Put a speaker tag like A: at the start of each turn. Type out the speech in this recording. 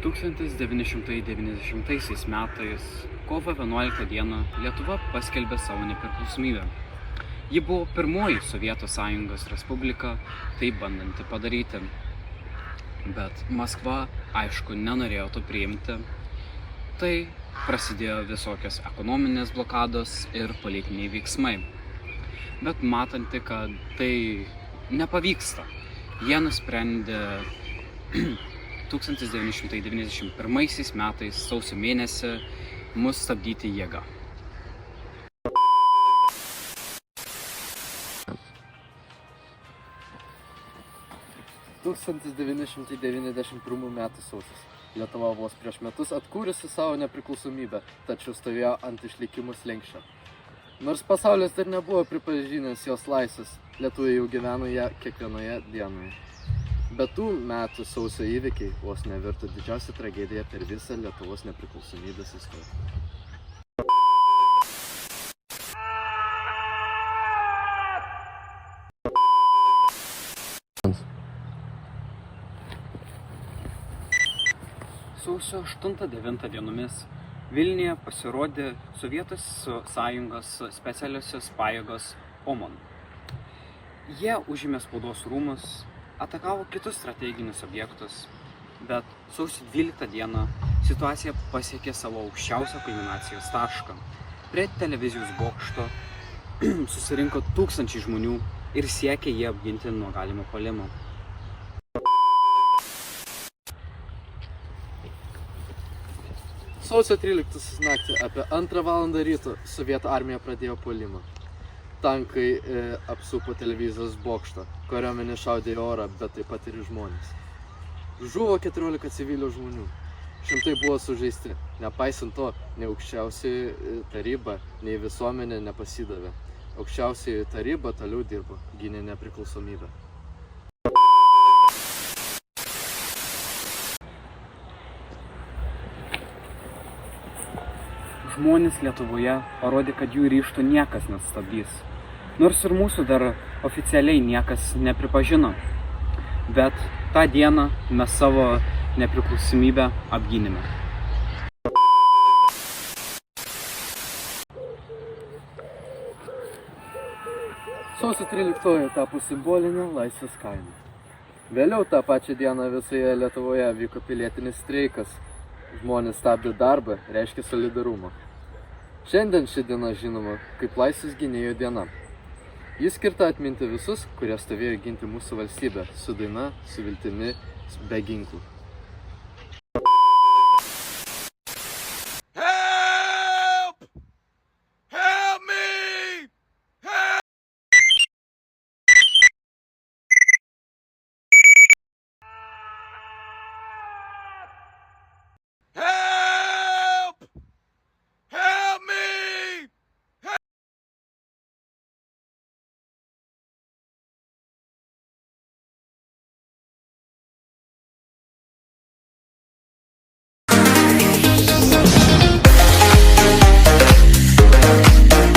A: 1990 metais, kovo 11 dieną, Lietuva paskelbė savo nepriklausomybę. Ji buvo pirmoji Sovietų Sąjungos respublika tai bandanti padaryti. Bet Maskva, aišku, nenorėjo to priimti. Tai prasidėjo visokios ekonominės blokados ir politiniai veiksmai. Bet matanti, kad tai nepavyksta, jie nusprendė 1991 metais sausio mėnesį mus stabdyti jėga.
B: metų sausis. Lietuva vos prieš metus atkūrusi savo nepriklausomybę, tačiau stovėjo ant išlikimų slenksčio. Nors pasaulis dar nebuvo pripažinęs jos laisvės, lietuviai jau gyveno ją kiekvienoje dienoje. Bet tų metų sausio įvykiai vos nevirto didžiausia tragedija per visą Lietuvos nepriklausomybės istoriją.
A: Sausio 8-9 dienomis Vilniuje pasirodė Sovietų Sąjungos specialiosios pajėgos OMON. Jie užėmė spaudos rūmus, atakavo kitus strateginius objektus, bet sausio 12 dieną situacija pasiekė savo aukščiausią kulminacijos tašką. Prie televizijos bokšto susirinko tūkstančiai žmonių ir siekė jį apginti nuo galimo puolimo.
B: Sausio 13 naktį apie 2 valandą ryto sovietų armija pradėjo puolimą. Tankai apsupo televizijos bokštą, kariuomenė šaudė į orą, bet taip pat ir į žmones. Žuvo 14 civilių žmonių, šimtai buvo sužeisti. Nepaisant to, nei aukščiausioji taryba, nei visuomenė nepasidavė. Aukščiausioji taryba toliau dirbo, gynė nepriklausomybę.
A: Žmonės Lietuvoje parodė, kad jų ryžto niekas nestabdys. Nors ir mūsų dar oficialiai niekas nepripažino. Bet tą dieną mes savo nepriklausomybę apgynėme.
B: Sausio 13 tapo simbolinė laisvės kaina. Vėliau tą pačią dieną visoje Lietuvoje vyko pilietinis streikas. Žmonės stabdė darbą, reiškia solidarumą. Šiandien ši diena žinoma kaip laisvės gynėjų diena. Ji skirta atminti visus, kurie stovėjo ginti mūsų valstybę su daina, su viltimi, be ginklų.